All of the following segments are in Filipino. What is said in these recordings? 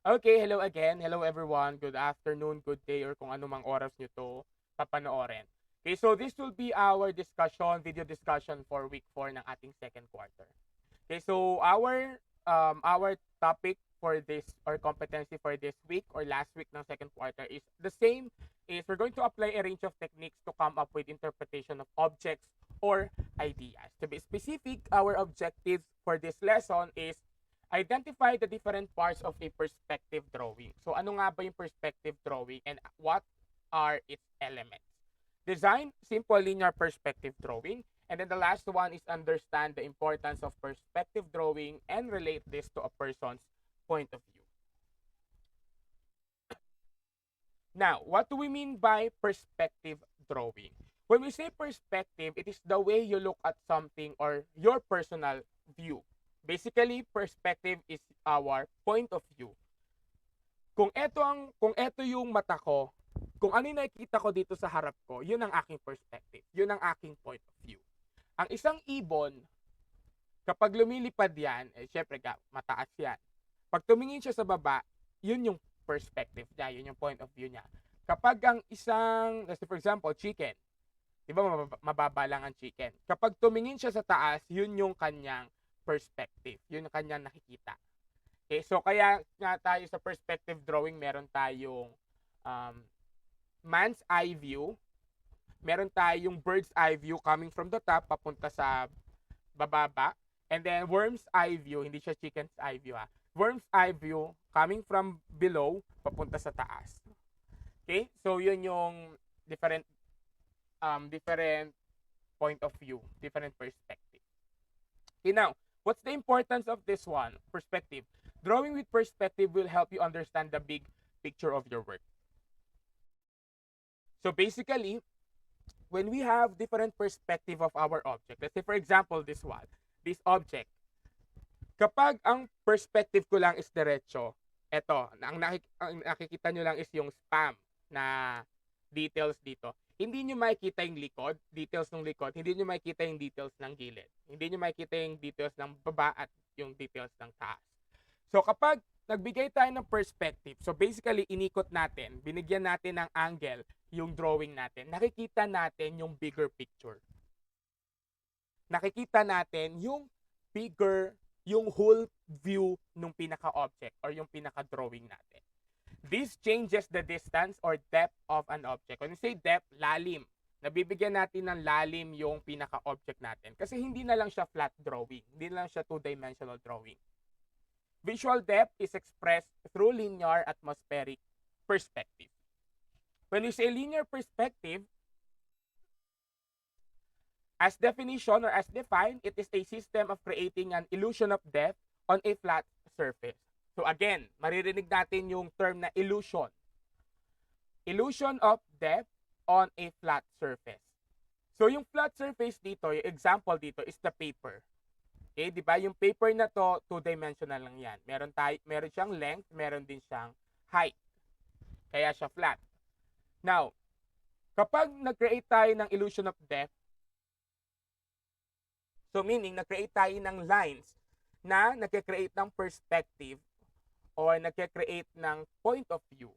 Okay, hello again. Hello everyone. Good afternoon, good day, or kung anumang oras nyo to papanoorin. Okay, so this will be our video discussion for week 4 ng ating second quarter. Okay, so our topic for this or competency for this week or last week ng second quarter is the same. Is we're going to apply a range of techniques to come up with interpretation of objects or ideas. To be specific, our objectives for this lesson is identify the different parts of a perspective drawing. So ano nga ba yung perspective drawing and what are its elements? Design simple linear perspective drawing. And then the last one is understand the importance of perspective drawing and relate this to a person's point of view. Now, what do we mean by perspective drawing? When we say perspective, it is the way you look at something or your personal view. Basically, perspective is our point of view. Kung ito yung mata ko, kung ano yung nakikita ko dito sa harap ko, yun ang aking perspective. Yun ang aking point of view. Ang isang ibon, kapag lumilipad yan, syempre mataas yan. Pag tumingin siya sa baba, yun yung perspective niya, yun yung point of view niya. Kapag ang isang, let's say for example, chicken, di ba mababa lang ang chicken. Kapag tumingin siya sa taas, yun yung kanyang perspective. Yun yung kanyang nakikita. Okay, so kaya nga tayo sa perspective drawing, meron tayong um, man's eye view, meron tayong bird's eye view coming from the top papunta sa bababa, and then worm's eye view, hindi siya chicken's eye view ha. Worm's eye view coming from below papunta sa taas. Okay? So yun yung different point of view, different perspective. Okay, now, what's the importance of this one? Perspective. Drawing with perspective will help you understand the big picture of your work. So basically, when we have different perspective of our object, let's say for example, this object, kapag ang perspective ko lang is diretso, ang nakikita nyo lang is yung spam na details dito. Hindi nyo makikita yung likod, details ng likod, hindi nyo makikita yung details ng gilid. Hindi nyo makikita yung details ng baba at yung details ng taas. So kapag nagbigay tayo ng perspective, so basically inikot natin, binigyan natin ng angle yung drawing natin, nakikita natin yung bigger picture. Nakikita natin yung yung whole view ng pinaka-object or yung pinaka-drawing natin. This changes the distance or depth of an object. When you say depth, lalim. Nabibigyan natin ng lalim yung pinaka-object natin. Kasi hindi na lang siya flat drawing. Hindi na lang siya two-dimensional drawing. Visual depth is expressed through linear atmospheric perspective. When we say linear perspective, as definition or as defined, it is a system of creating an illusion of depth on a flat surface. So again, maririnig natin yung term na illusion. Illusion of depth on a flat surface. So yung flat surface dito, yung example dito is the paper. Okay, di ba? Yung paper na to, two-dimensional lang yan. Meron siyang length, meron din siyang height. Kaya siya flat. Now, kapag nag-create tayo ng illusion of depth, so meaning, nag-create tayo ng lines na nag-create ng perspective or nag-create ng point of view.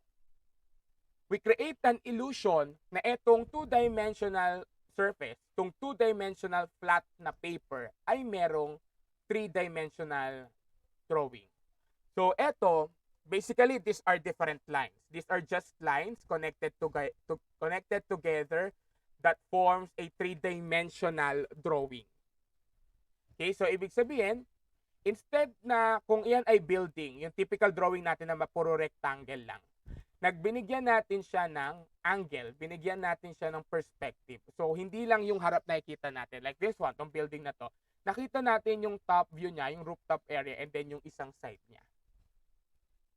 We create an illusion na itong two-dimensional surface, itong two-dimensional flat na paper ay merong three-dimensional drawing. So ito, basically these are different lines. These are just lines connected together that forms a three-dimensional drawing. Okay, so ibig sabihin, instead na kung iyan ay building, yung typical drawing natin na puro rectangle lang, nagbinigyan natin siya ng angle, binigyan natin siya ng perspective. So hindi lang yung harap na nakikita natin, like this one, tong building na to, nakita natin yung top view niya, yung rooftop area, and then yung isang side niya.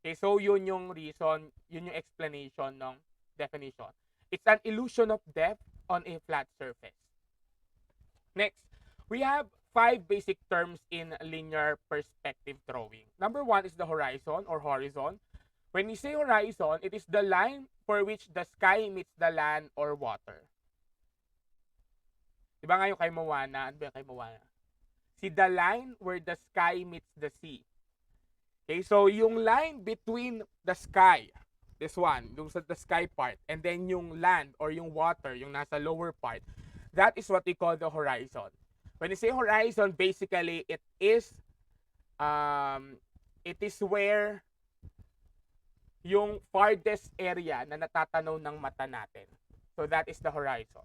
Okay, so yun yung reason, yun yung explanation ng definition. It's an illusion of depth on a flat surface. Next, we have 5 basic terms in linear perspective drawing. Number 1 is the horizon or horizon. When we say horizon, it is the line for which the sky meets the land or water. Diba nga yung kay Moana? Ano ba yung kay Moana? See the line where the sky meets the sea. Okay, so yung line between the sky, this one, yung sa the sky part, and then yung land or yung water, yung nasa lower part, that is what we call the horizon. When you say horizon, basically it is where yung farthest area na natatanaw ng mata natin. So that is the horizon.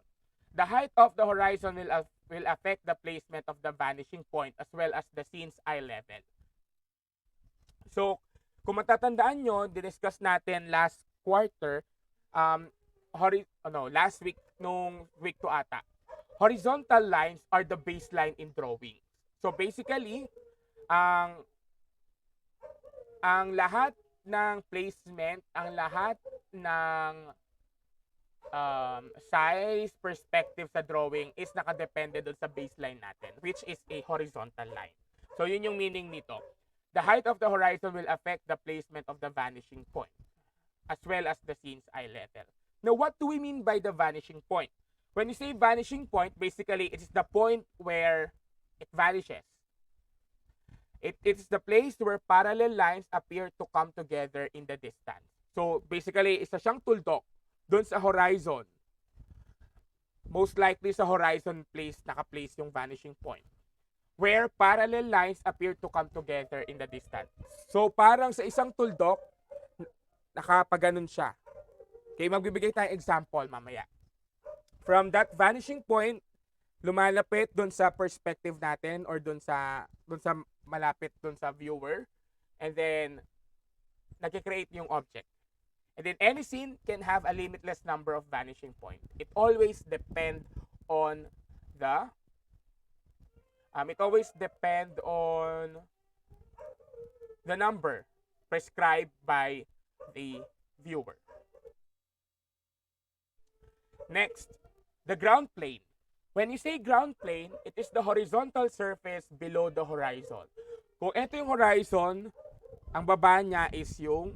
The height of the horizon will affect the placement of the vanishing point as well as the scene's eye level. So, kung matatandaan nyo, diniscuss natin last quarter, last week, nung week 2 ata. Horizontal lines are the baseline in drawing. So, basically, ang lahat ng placement, ang lahat ng size, perspective sa drawing is nakadepende doon sa baseline natin, which is a horizontal line. So, yun yung meaning nito. The height of the horizon will affect the placement of the vanishing point, as well as the scene's eye level. Now, what do we mean by the vanishing point? When you say vanishing point, basically, it is the point where it vanishes. It is the place where parallel lines appear to come together in the distance. So, basically, isa siyang tuldok doon sa horizon. Most likely sa horizon place, naka-place yung vanishing point, where parallel lines appear to come together in the distance. So, parang sa isang tuldok, nakapaganon siya. Okay, magbibigay tayong example mamaya. From that vanishing point, lumalapit doon sa perspective natin or doon sa malapit doon sa viewer, and then nagki-create yung object. And then any scene can have a limitless number of vanishing points. It always depends on the number prescribed by the viewer. Next, the ground plane. When you say ground plane, it is the horizontal surface below the horizon. Kung ito yung horizon, ang baba niya is yung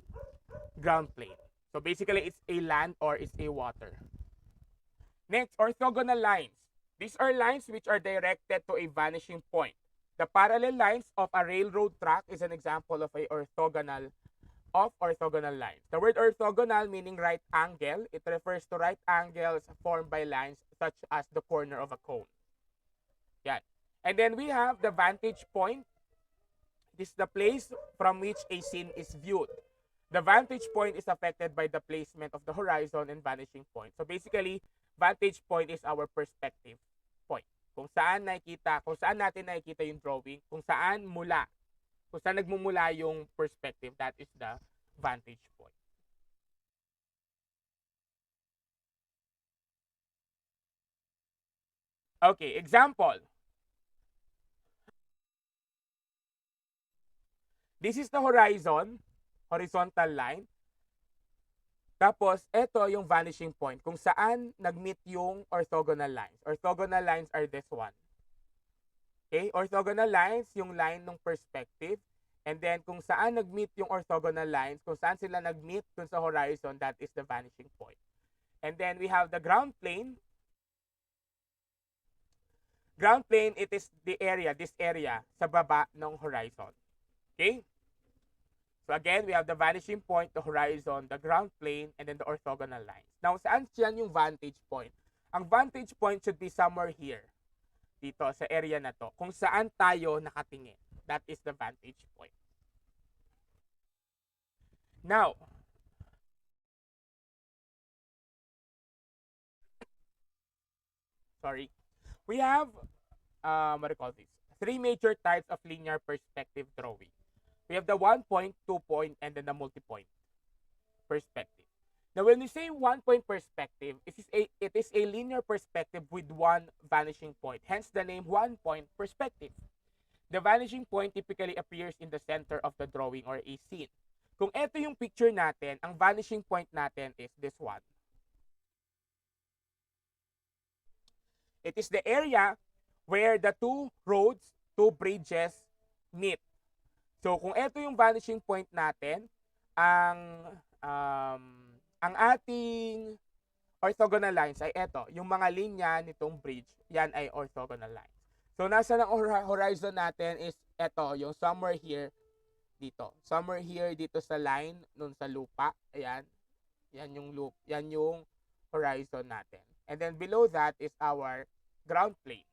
ground plane. So basically, it's a land or it's a water. Next, orthogonal lines. These are lines which are directed to a vanishing point. The parallel lines of a railroad track is an example of orthogonal lines. The word orthogonal meaning right angle, it refers to right angles formed by lines such as the corner of a cone. Yan. And then we have the vantage point. This is the place from which a scene is viewed. The vantage point is affected by the placement of the horizon and vanishing point. So basically, vantage point is our perspective point. Kung saan natin nakikita yung drawing, kung saan nagmumula yung perspective, that is the vantage point. Okay, example. This is the horizontal line. Tapos, ito yung vanishing point, kung saan nag-meet yung orthogonal lines. Orthogonal lines are this one. Okay, orthogonal lines, yung line ng perspective. And then, kung saan nag-meet yung orthogonal lines, kung saan sila nag-meet dun sa horizon, that is the vanishing point. And then, we have the ground plane. Ground plane, it is this area, sa baba ng horizon. Okay? So again, we have the vanishing point, the horizon, the ground plane, and then the orthogonal lines. Now, saan yan yung vantage point? Ang vantage point should be somewhere here. Dito, sa area na to. Kung saan tayo nakatingin. That is the vantage point. Now, we have, what do you call this? 3 major types of linear perspective drawing. We have the 1 point, 2 point, and then the multi-point perspective. Now, when we say 1 point perspective, it is a linear perspective with one vanishing point. Hence the name 1 point perspective. The vanishing point typically appears in the center of the drawing or a scene. Kung ito yung picture natin, ang vanishing point natin is this one. It is the area where the two bridges meet. So, kung ito yung vanishing point natin, ang ating orthogonal lines ay ito. Yung mga linya nitong bridge, yan ay orthogonal lines. So, nasa ng horizon natin is ito, yung somewhere here, dito. Somewhere here dito sa line nun sa lupa. Ayan. Yan yung loop. Yan yung horizon natin. And then below that is our ground plane,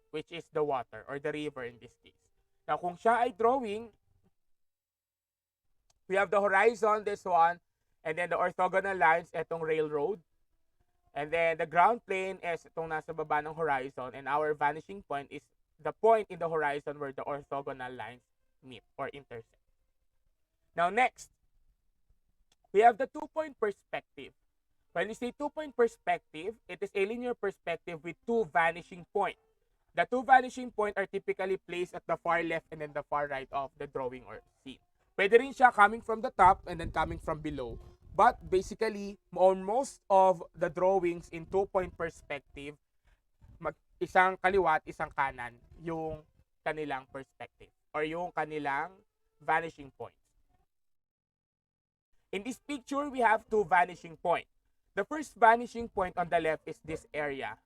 which is the water or the river in this case. Now, kung siya ay drawing, we have the horizon, this one, and then the orthogonal lines, etong railroad. And then the ground plane is itong nasa baba ng horizon, and our vanishing point is the point in the horizon where the orthogonal lines meet or intersect. Now, next, we have the two-point perspective. When we say two-point perspective, it is a linear perspective with two vanishing points. The two vanishing points are typically placed at the far left and then the far right of the drawing or scene. Pwede rin siya coming from the top and then coming from below. But basically, on most of the drawings in two-point perspective, isang kaliwa at isang kanan yung kanilang perspective or yung kanilang vanishing points. In this picture, we have two vanishing points. The first vanishing point on the left is this area.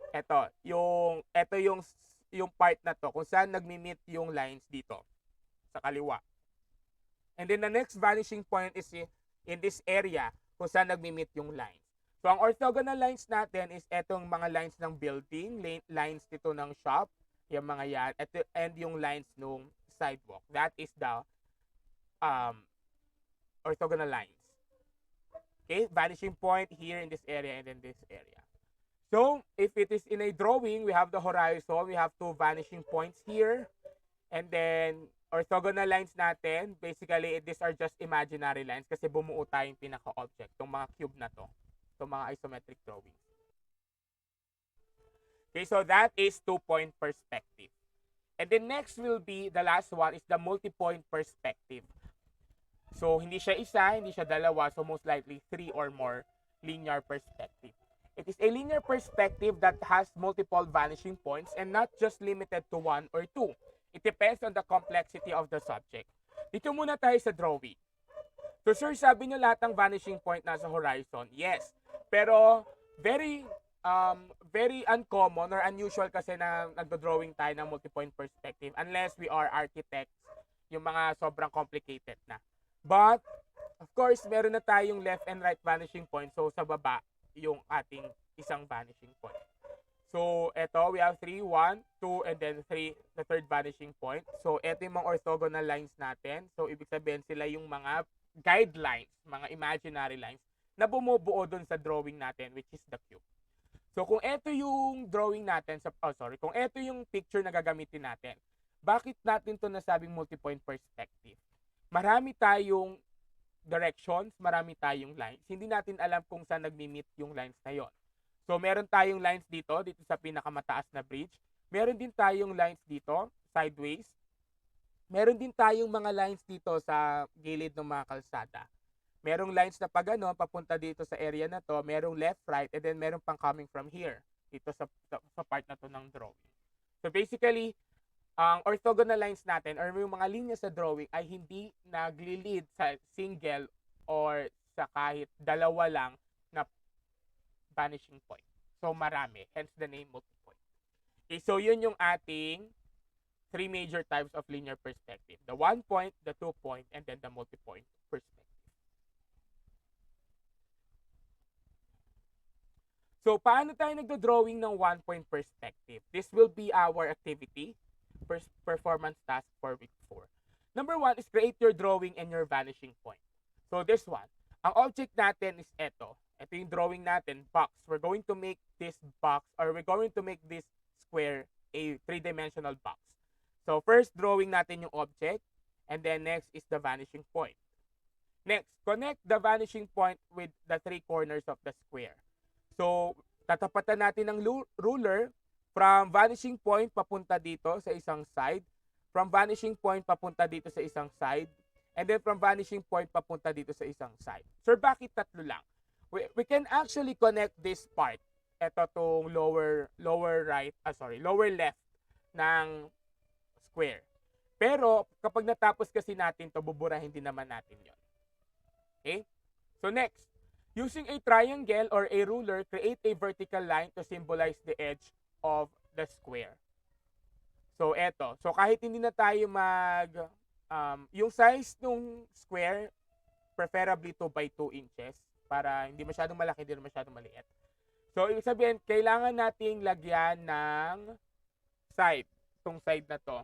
Ito yung part na to kung saan nagmi-meet yung lines dito sa kaliwa. And then the next vanishing point is in this area kung saan nagmi-meet yung lines. So ang orthogonal lines natin is etong mga lines ng building, lines dito ng shop, yung mga yan, and yung lines ng sidewalk. That is the orthogonal lines. Okay, vanishing point here in this area and then this area. So, if it is in a drawing, we have the horizon, we have two vanishing points here, and then orthogonal lines natin, basically, these are just imaginary lines kasi bumuo tayong pinaka-object, itong mga cube na to, itong mga isometric drawings. Okay, so that is two-point perspective. And then next will be, the last one is the multi-point perspective. So, hindi siya isa, hindi siya dalawa, so most likely 3 or more linear perspective. It is a linear perspective that has multiple vanishing points and not just limited to 1 or 2. It depends on the complexity of the subject. Dito muna tayo sa drawing. So, sir, sabi niyo lahat ng vanishing point nasa horizon. Yes, pero very uncommon or unusual kasi na nagdo-drawing tayo ng multi-point perspective unless we are architects, yung mga sobrang complicated na. But, of course, meron na tayong left and right vanishing point. So, sa baba, yung ating isang vanishing point. So, eto, we have 3, 1, 2, and then 3, the third vanishing point. So, eto yung mga orthogonal lines natin. So, ibig sabihin sila yung mga guidelines, mga imaginary lines na bumubuo dun sa drawing natin, which is the cube. So, kung eto yung drawing natin, kung eto yung picture na gagamitin natin, bakit natin to nasabing multi-point perspective? Marami tayong directions, marami tayong lines. Hindi natin alam kung saan nagmi-meet yung lines na yon. So, meron tayong lines dito sa pinakamataas na bridge. Meron din tayong lines dito, sideways. Meron din tayong mga lines dito sa gilid ng mga kalsada. Merong lines na pa gano'n, papunta dito sa area na to. Merong left, right, and then meron pang coming from here, dito sa part na to ng drawing. So, basically, ang orthogonal lines natin or yung mga linya sa drawing ay hindi nagli-lead sa single or sa kahit dalawa lang na vanishing point. So, marami. Hence the name multipoint. Okay, so yun yung ating 3 major types of linear perspective. The 1 point, the 2 point, and then the multipoint perspective. So, paano tayo nagdo-drawing ng 1 point perspective? This will be our activity performance task for week 4. Number 1 is create your drawing and your vanishing point. So this one, ang object natin is ito. Ito yung drawing natin, box. We're going to make this box or we're going to make this square a 3-dimensional box. So first, drawing natin yung object and then next is the vanishing point. Next, connect the vanishing point with the 3 corners of the square. So tatapatan natin ng ruler from vanishing point papunta dito sa isang side, from vanishing point papunta dito sa isang side, and then from vanishing point papunta dito sa isang side. Sir, bakit tatlo lang? We can actually connect this part. Ito tong lower left ng square. Pero kapag natapos kasi natin to, buburahin din naman natin 'yon. Okay? So next, using a triangle or a ruler, create a vertical line to symbolize the edge of the square. So eto. So kahit hindi na tayo yung size ng square, preferably 2 by 2 inches para hindi masyadong malaki, hindi masyadong maliit. So, ibig sabihin, kailangan nating lagyan ng side, itong side na to.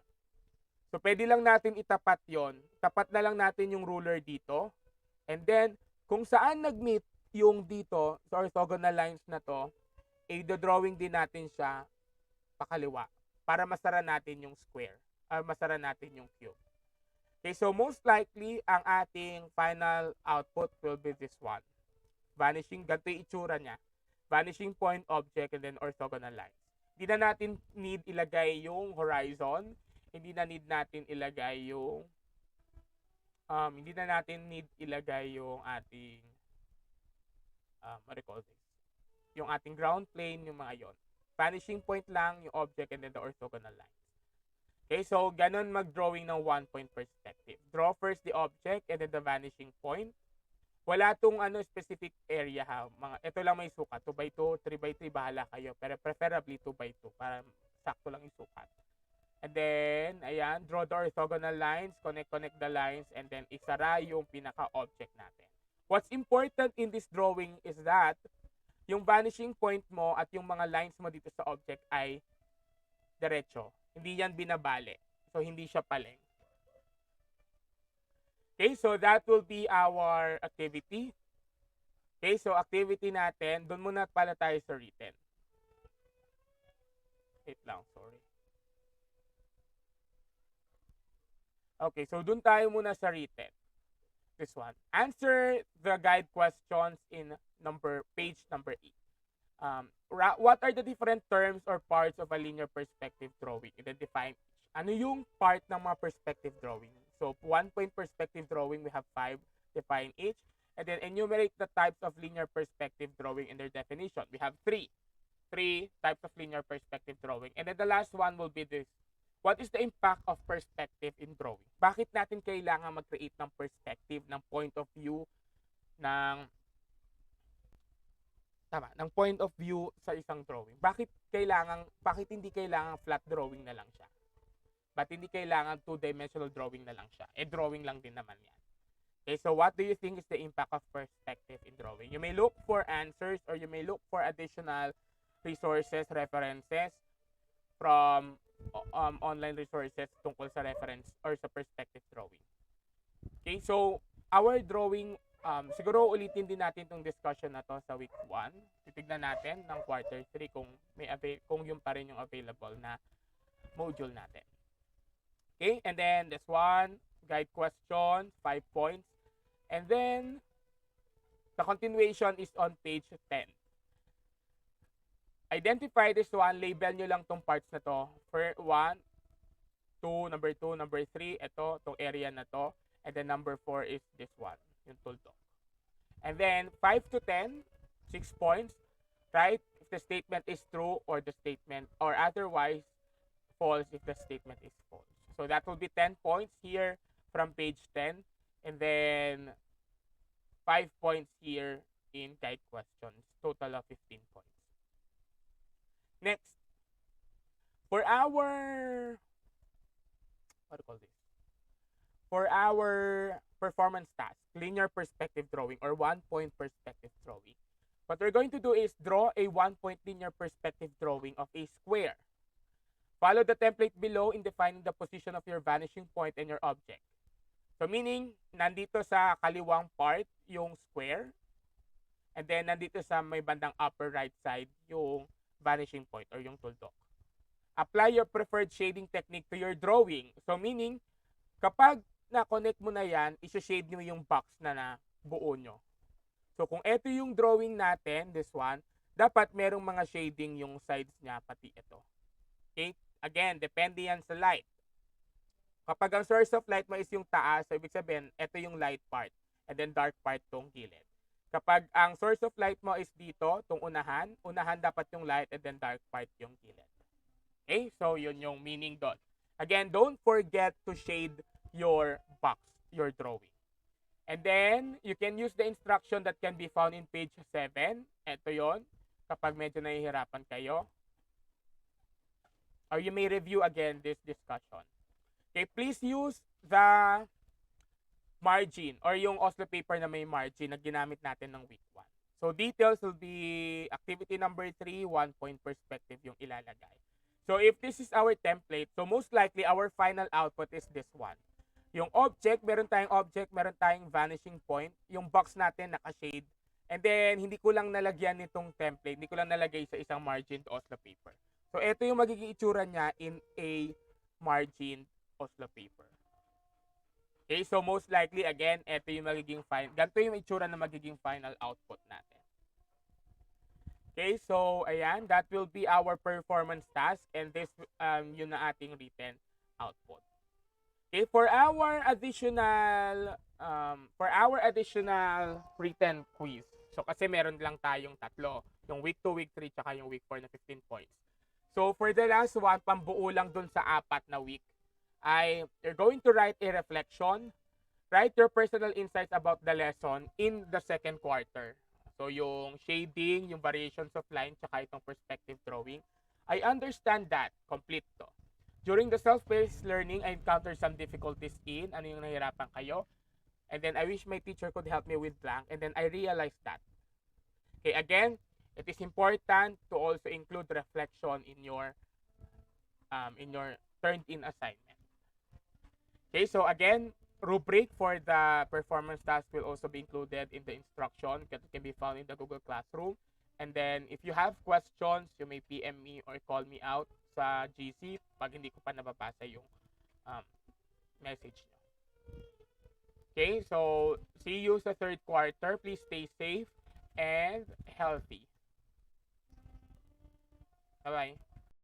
So, pwede lang natin itapat yon. Tapat na lang natin yung ruler dito. And then, kung saan nag-meet yung dito sa orthogonal lines na to, i-drawing din natin siya pakaliwa para masara natin yung square, masara natin yung cube. Okay, so most likely, ang ating final output will be this one. Vanishing, ganito yung itsura niya. Vanishing point object and then orthogonal lines. Hindi na natin need ilagay yung horizon. Hindi na need natin ilagay yung ating what do you call this? Yung ating ground plane, yung mga yon. Vanishing point lang yung object and then the orthogonal lines. Okay, so ganun mag-drawing ng one-point perspective. Draw first the object and then the vanishing point. Wala tong specific area ha. Ito lang may sukat. 2 by 2, 3 by 3, bahala kayo. Pero preferably 2 by 2 para sakto lang yung sukat. And then, ayan, draw the orthogonal lines, connect the lines, and then isara yung pinaka-object natin. What's important in this drawing is that yung vanishing point mo at yung mga lines mo dito sa object ay diretso. Hindi yan binabali. So, hindi siya paleng. Okay, so that will be our activity. Okay, so activity natin, doon muna pala tayo sa written. Wait lang, sorry. Okay, so doon tayo muna sa written. This one. Answer the guide questions in page number 8. What are the different terms or parts of a linear perspective drawing? Identify each. Ano yung part ng mga perspective drawing? So, 1-point perspective drawing, we have 5. Define each. And then enumerate the types of linear perspective drawing and their definition. We have 3. 3 types of linear perspective drawing. And then the last one will be this. What is the impact of perspective in drawing? Bakit natin kailangan mag-create ng perspective, ng point of view, ng point of view sa isang drawing? Bakit hindi kailangan flat drawing na lang siya? But hindi kailangan two-dimensional drawing na lang siya. Drawing lang din naman yan. Okay, so what do you think is the impact of perspective in drawing? You may look for answers or you may look for additional resources, references from online resources tungkol sa reference or sa perspective drawing. Okay, so our drawing, siguro ulitin din natin itong discussion na to sa week 1. Titignan natin ng quarter 3 kung yung pa rin yung available na module natin. Okay, and then this one, guide question, 5 points. And then, the continuation is on page 10. Identify this one, label nyo lang tong parts na to. For 1, 2, number 2, number 3, ito, itong area na to. And then number 4 is this one, yung tuldok. And then, 5 to 10, 6 points. Right? If the statement is true or the statement, or otherwise, false if the statement is false. So that will be 10 points here from page 10. And then 5 points here in guide questions. Total of 15 points. Next. For our, what do you call this? For our performance task, linear perspective drawing or 1-point perspective drawing. What we're going to do is draw a 1-point linear perspective drawing of a square. Follow the template below in defining the position of your vanishing point and your object. So meaning, nandito sa kaliwang part yung square. And then nandito sa may bandang upper right side yung vanishing point or yung tuldok. Apply your preferred shading technique to your drawing. So meaning, kapag na-connect mo na yan, isa-shade nyo yung box na buo nyo. So kung ito yung drawing natin, this one, dapat merong mga shading yung sides niya, pati ito. Okay? Again, depende yan sa light. Kapag ang source of light mo is yung taas, so ibig sabihin, ito yung light part. And then dark part tong gilid. Kapag ang source of light mo is dito, tong unahan dapat yung light and then dark part yung gilid. Okay? So, yun yung meaning doon. Again, don't forget to shade your box, your drawing. And then, you can use the instruction that can be found in page 7. Ito yon kapag medyo nahihirapan kayo. Or you may review again this discussion. Okay, please use the margin or yung Oslo paper na may margin na ginamit natin ng week 1. So details will be activity number 3, 1-point perspective yung ilalagay. So if this is our template, so most likely our final output is this one. Yung object, meron tayong vanishing point. Yung box natin naka-shade. And then, hindi ko lang nalagyan nitong template. Hindi ko lang nalagay sa isang margined Oslo paper. So, ito yung magiging itsura niya in a margined Oslo paper. Okay, so most likely, again, ito yung ganito yung itsura na magiging final output natin. Okay, so, ayan, that will be our performance task. And this, yun na ating written output. Okay, for our additional written quiz. So kasi meron lang tayong tatlo, yung week 2, week 3, tsaka yung week 4 na 15 points. So for the last one, pambuo lang dun sa 4 na week, you're going to write a reflection, write your personal insights about the lesson in the second quarter. So yung shading, yung variations of line, tsaka itong perspective drawing. I understand that, complete to. During the self-paced learning, I encountered some difficulties in ano yung nahirapan kayo. And then I wish my teacher could help me with blank. And then I realized that. Okay, again, it is important to also include reflection in your turned-in assignment. Okay, so again, rubric for the performance task will also be included in the instruction that can be found in the Google Classroom. And then, if you have questions, you may PM me or call me out sa GC pag hindi ko pa nababasa yung message nyo. Okay, so see you sa third quarter. Please stay safe and healthy. Bye-bye.